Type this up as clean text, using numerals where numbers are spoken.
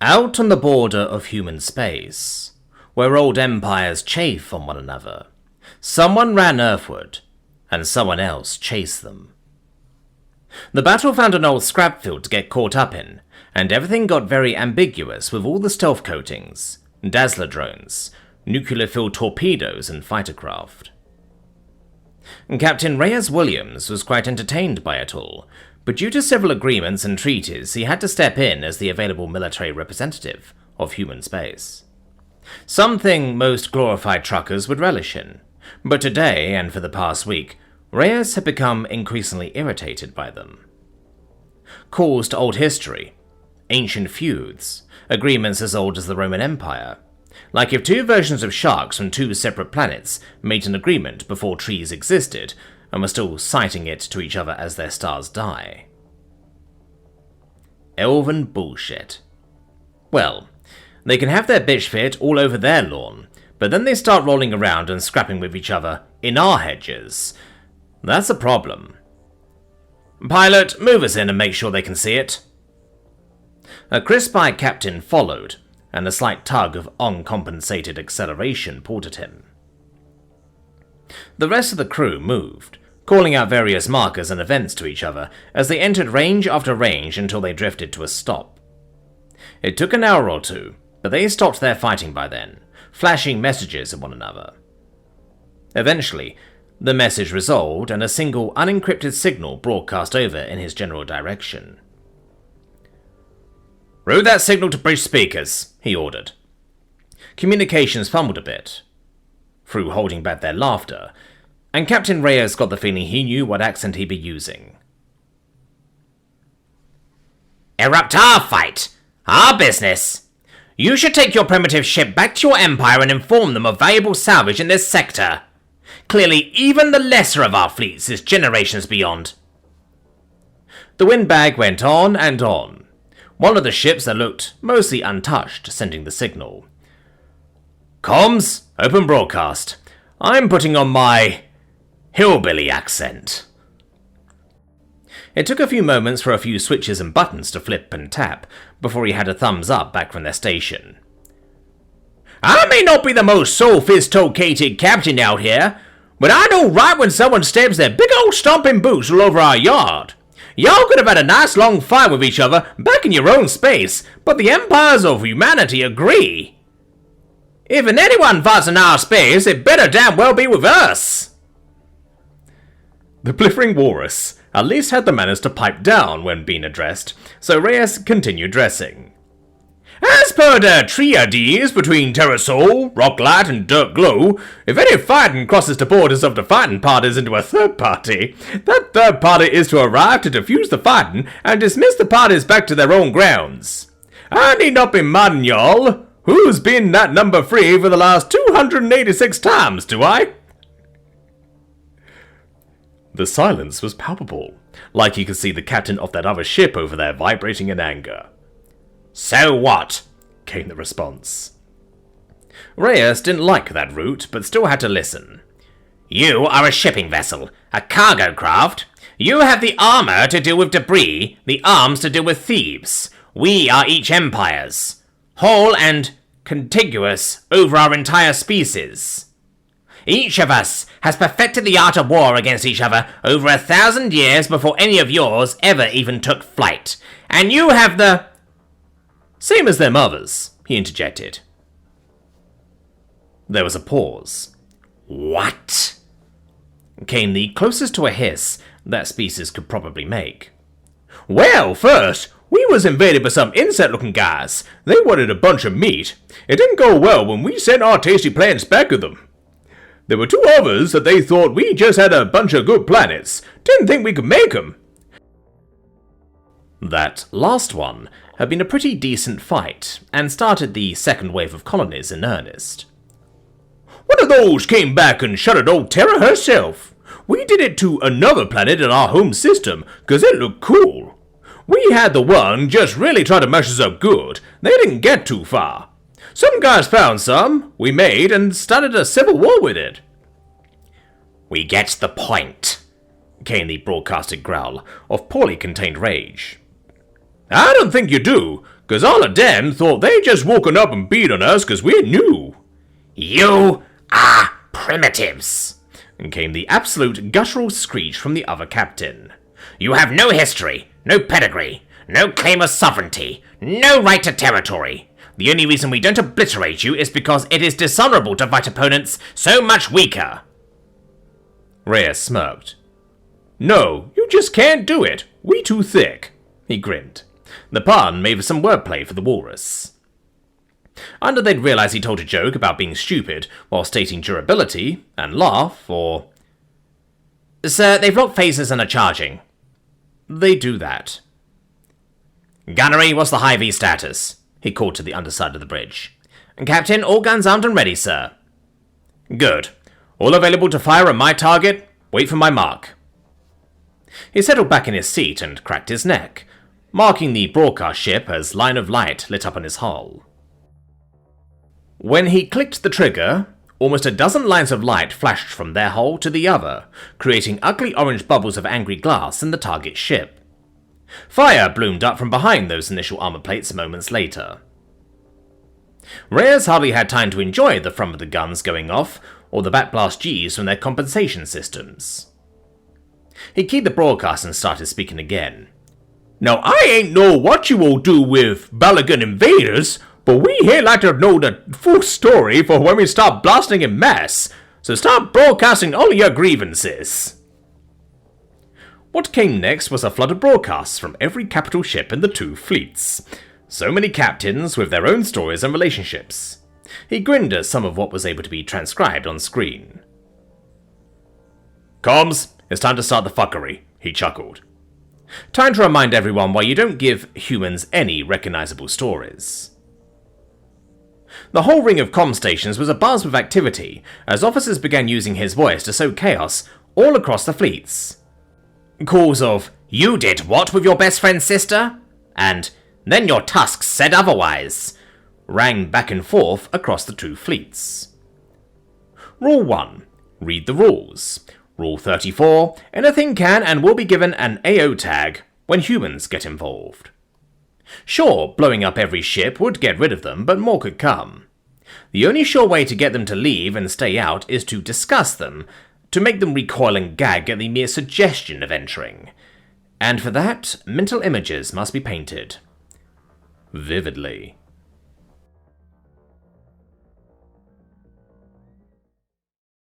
Out on the border of human space, where old empires chafe on one another, someone ran earthward, and someone else chased them. The battle found an old scrap field to get caught up in, and everything got very ambiguous with all the stealth coatings, dazzler drones, nuclear-filled torpedoes, and fighter craft. Captain Reyes Williams was quite entertained by it all, but due to several agreements and treaties, he had to step in as the available military representative of human space. Something most glorified truckers would relish in, but today, and for the past week, Reyes had become increasingly irritated by them. Calls to old history, ancient feuds, agreements as old as the Roman Empire, like if two versions of sharks from two separate planets made an agreement before trees existed, and were still citing it to each other as their stars die. Elven bullshit. Well, they can have their bitch fit all over their lawn, but then they start rolling around and scrapping with each other in our hedges. That's a problem. Pilot, move us in and make sure they can see it. A crisp-eyed captain followed, and a slight tug of uncompensated acceleration pulled at him. The rest of the crew moved, calling out various markers and events to each other as they entered range after range until they drifted to a stop. It took an hour or two, but they stopped their fighting by then, flashing messages at one another. Eventually, the message resolved and a single unencrypted signal broadcast over in his general direction. "Route that signal to bridge speakers," he ordered. Communications fumbled a bit, through holding back their laughter, and Captain Reyes got the feeling he knew what accent he'd be using. "Erupt our fight! Our business! You should take your primitive ship back to your empire and inform them of valuable salvage in this sector. Clearly, even the lesser of our fleets is generations beyond." The windbag went on and on, one of the ships that looked mostly untouched sending the signal. "Comms, open broadcast. I'm putting on my hillbilly accent." It took a few moments for a few switches and buttons to flip and tap before he had a thumbs up back from their station. "I may not be the most sophisticated captain out here, but I know right when someone stabs their big old stomping boots all over our yard. Y'all could have had a nice long fight with each other back in your own space, but the empires of humanity agree. If anyone fights in our space, it better damn well be with us." The bliffering walrus at least had the manners to pipe down when being addressed, so Reyes continued dressing. "As per the triades between Terrasol, Rocklight, and Dirt Glow, if any fighting crosses the borders of the fighting parties into a third party, that third party is to arrive to defuse the fighting and dismiss the parties back to their own grounds. I need not be mudding y'all. Who's been that number 3 for the last 286 times, do I?" The silence was palpable, like he could see the captain of that other ship over there vibrating in anger. "So what?" came the response. Reyes didn't like that route, but still had to listen. "You are a shipping vessel, a cargo craft. You have the armor to deal with debris, the arms to deal with thieves. We are each empires, whole and contiguous over our entire species. Each of us has perfected the art of war against each other over 1,000 years before any of yours ever even took flight. And you have the..." "Same as their mothers," he interjected. There was a pause. "What?" came the closest to a hiss that species could probably make. "Well, first, we was invaded by some insect-looking guys. They wanted a bunch of meat. It didn't go well when we sent our tasty plants back with them. There were 2 others that they thought we just had a bunch of good planets. Didn't think we could make them." That last one had been a pretty decent fight, and started the second wave of colonies in earnest. "One of those came back and shot at old Terra herself. We did it to another planet in our home system, 'cause it looked cool. We had the one just really try to mash us up good. They didn't get too far. Some guys found some, we made, and started a civil war with it." "We get the point," came the broadcasted growl of poorly contained rage. "I don't think you do, 'cause all of them thought they just woken up and beat on us 'cause we're new." "You are primitives," came the absolute guttural screech from the other captain. "You have no history, no pedigree, no claim of sovereignty, no right to territory. The only reason we don't obliterate you is because it is dishonorable to fight opponents so much weaker." Reyes smirked. "No, you just can't do it. We too thick," he grinned. The pun made for some wordplay for the walrus. Either they'd realize he told a joke about being stupid while stating durability, and laugh, or... "Sir, they've locked phasers and are charging." They do that. "Gunnery, what's the high V status?" he called to the underside of the bridge. "Captain, all guns armed and ready, sir." "Good. All available to fire on my target. Wait for my mark." He settled back in his seat and cracked his neck, marking the broadcast ship as line of light lit up on his hull. When he clicked the trigger, almost a dozen lines of light flashed from their hull to the other, creating ugly orange bubbles of angry glass in the target ship. Fire bloomed up from behind those initial armor plates moments later. Reyes hardly had time to enjoy the thrum of the guns going off, or the backblast Gs from their compensation systems. He keyed the broadcast and started speaking again. "Now, I ain't know what you all do with Balagan invaders, but we here like to know the full story for when we start blasting in mass, so start broadcasting all your grievances." What came next was a flood of broadcasts from every capital ship in the two fleets. So many captains with their own stories and relationships. He grinned at some of what was able to be transcribed on screen. "Comms, it's time to start the fuckery," he chuckled. "Time to remind everyone why you don't give humans any recognizable stories." The whole ring of comm stations was abuzz with activity as officers began using his voice to sow chaos all across the fleets. Calls of, "You did what with your best friend's sister?" and "Then your tusks said otherwise," rang back and forth across the two fleets. Rule 1. Read the rules. Rule 34. Anything can and will be given an AO tag when humans get involved. Sure, blowing up every ship would get rid of them, but more could come. The only sure way to get them to leave and stay out is to discuss them, to make them recoil and gag at the mere suggestion of entering. And for that, mental images must be painted. Vividly.